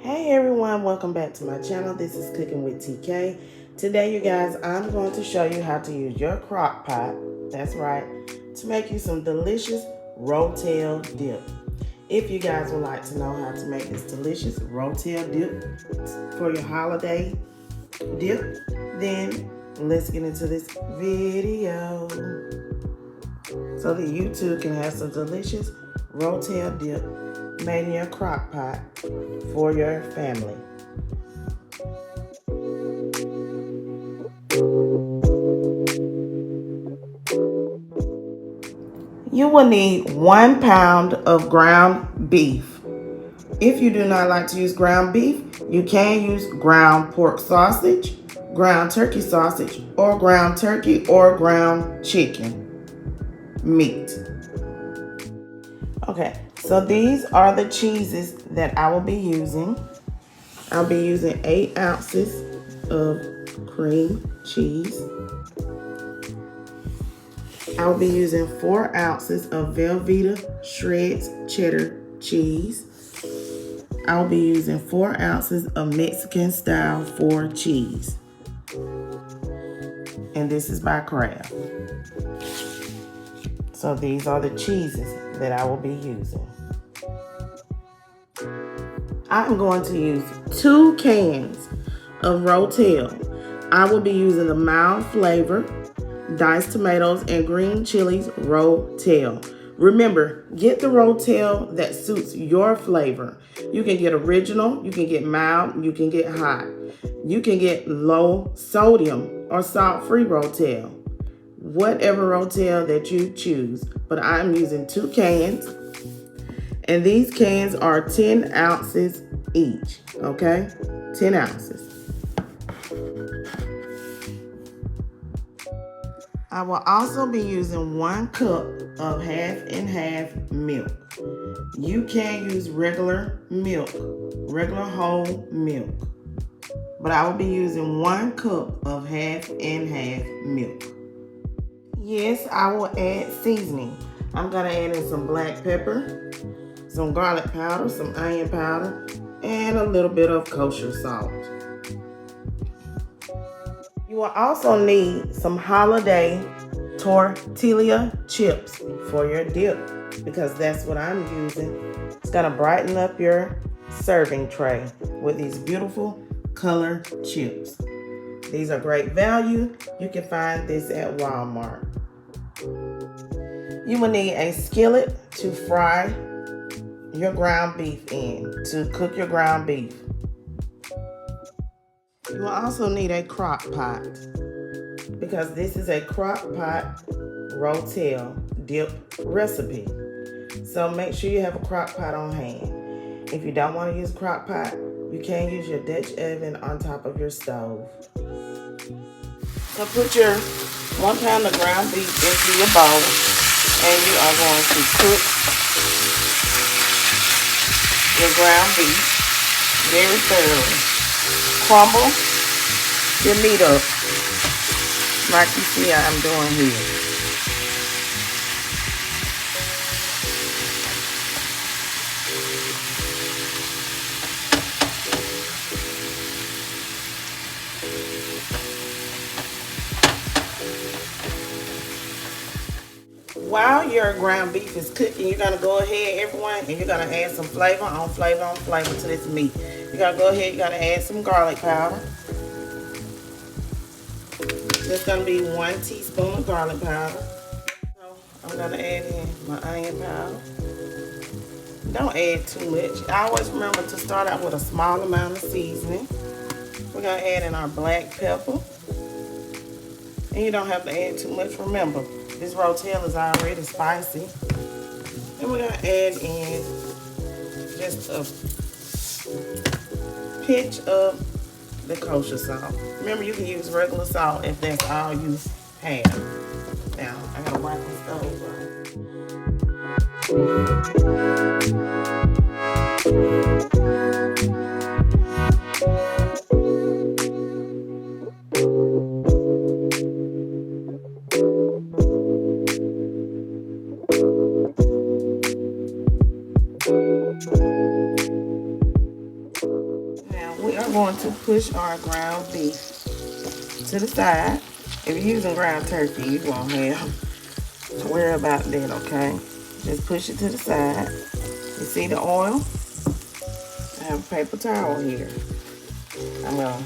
Hey everyone, welcome back to my channel. This is Cooking with TK. Today, you guys, I'm going to show you how to use your crock pot, that's right, to make you some delicious Rotel dip. If you guys would like to know how to make this delicious Rotel dip for your holiday dip, then let's get into this video so that you too can have some delicious Rotel dip made in your crock pot for your family. You will need 1 pound of ground beef. If you do not like to use ground beef, you can use ground pork sausage, ground turkey sausage, or ground turkey or ground chicken meat. Okay, so these are the cheeses that I will be using. I'll be using 8 ounces of cream cheese. I'll be using 4 ounces of velvetta shreds cheddar cheese. I'll be using 4 ounces of Mexican style 4 cheese. And this is by Kraft. So these are the cheeses that I will be using. I'm going to use 2 cans of Rotel. I will be using the mild flavor, diced tomatoes, and green chilies Rotel. Remember, get the Rotel that suits your flavor. You can get original, you can get mild, you can get hot. You can get low sodium or salt-free Rotel. Whatever Rotel that you choose, but I'm using 2 cans, and these cans are 10 ounces each, okay? 10 ounces. I will also be using 1 cup of half and half milk. You can use regular milk, regular whole milk, but I will be using 1 cup of half and half milk. Yes, I will add seasoning. I'm gonna add in some black pepper, some garlic powder, some onion powder, and a little bit of kosher salt. You will also need some holiday tortilla chips for your dip, because that's what I'm using. It's gonna brighten up your serving tray with these beautiful color chips. These are great value. You can find this at Walmart. You will need a skillet to fry your ground beef in, to cook your ground beef. You will also need a crock pot, because this is a crock pot Rotel dip recipe. So make sure you have a crock pot on hand. If you don't want to use a crock pot, you can use your Dutch oven on top of your stove. So put your 1 pound of ground beef into your bowl, and you are going to cook your ground beef very thoroughly. Crumble your meat up like you see I'm doing here. While your ground beef is cooking, you're gonna go ahead, everyone, and you're gonna add some flavor on flavor on flavor to this meat. You gotta go ahead, you gotta add some garlic powder. There's gonna be 1 teaspoon of garlic powder. So I'm gonna add in my onion powder. Don't add too much. I always remember to start out with a small amount of seasoning. We're gonna add in our black pepper. And you don't have to add too much. Remember, this Rotel is already spicy. And we're gonna add in just a pinch of the kosher salt. Remember, you can use regular salt if that's all you have. Now, I gotta wipe the stove off. are going to push our ground beef to the side. If you're using ground turkey, you won't have to worry about that, okay? Just push it to the side. You see the oil? I have a paper towel here. I'm gonna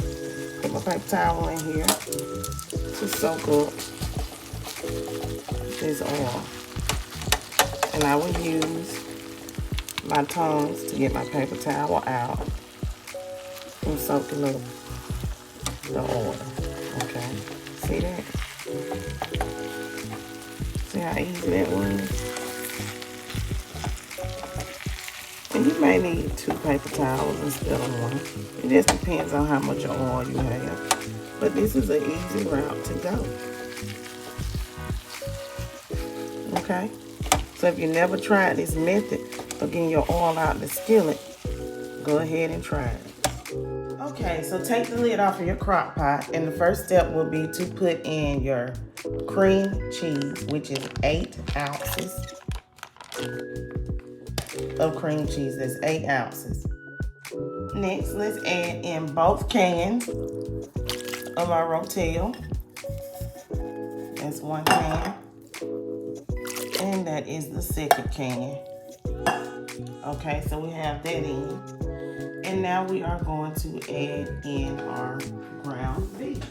put my paper towel in here to soak up this oil. And I will use my tongs to get my paper towel out and soaking up the oil. Okay, see that? See how easy that was? And you may need 2 paper towels instead of 1. It just depends on how much oil you have. But this is an easy route to go. Okay? So if you never tried this method of getting your oil out the skillet, go ahead and try it. Okay, so take the lid off of your crock pot, and the first step will be to put in your cream cheese, which is 8 ounces of cream cheese. That's 8 ounces. Next, let's add in both cans of our Rotel. That's 1 can. And that is the second can. Okay, so we have that in. And now we are going to add in our ground beef.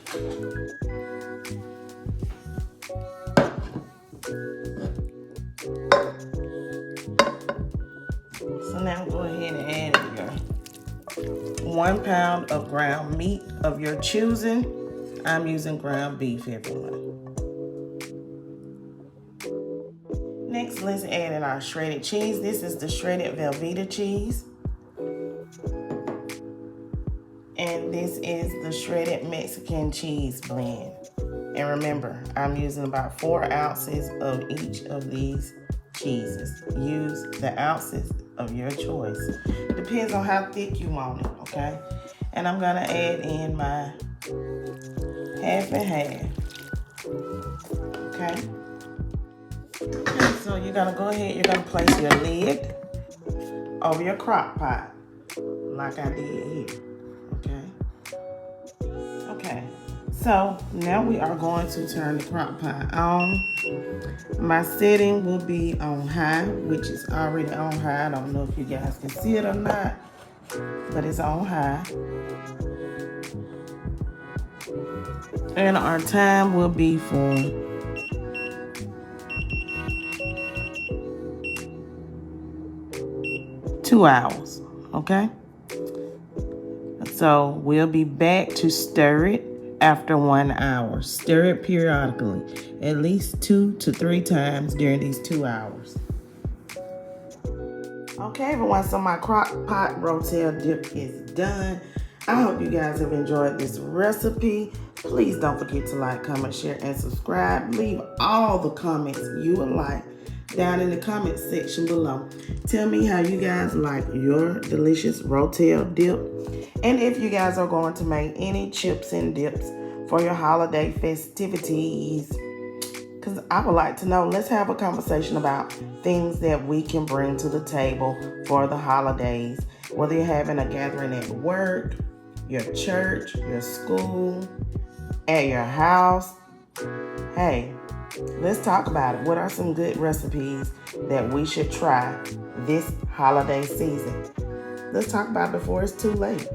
So now go ahead and add your 1 pound of ground meat of your choosing. I'm using ground beef, everyone. Next, let's add in our shredded cheese. This is the shredded velvetta cheese. And this is the shredded Mexican cheese blend. And remember, I'm using about 4 ounces of each of these cheeses. Use the ounces of your choice. Depends on how thick you want it, okay? And I'm gonna add in my half and half, okay? Okay, so you're gonna go ahead, you're gonna place your lid over your crock pot, like I did here, okay? Okay, so now we are going to turn the crock pot on. My setting will be on high, which is already on high. I don't know if you guys can see it or not, but it's on high. And our time will be for 2 hours, okay? So we'll be back to stir it after 1 hour. Stir it periodically, at least 2 to 3 times during these 2 hours. Okay, everyone, so my Crockpot Rotel dip is done. I hope you guys have enjoyed this recipe. Please don't forget to like, comment, share, and subscribe. Leave all the comments you would like down in the comment section below. Tell me how you guys like your delicious Rotel dip. And if you guys are going to make any chips and dips for your holiday festivities, because I would like to know. Let's have a conversation about things that we can bring to the table for the holidays. Whether you're having a gathering at work, your church, your school, at your house. Hey, let's talk about it. What are some good recipes that we should try this holiday season? Let's talk about it before it's too late.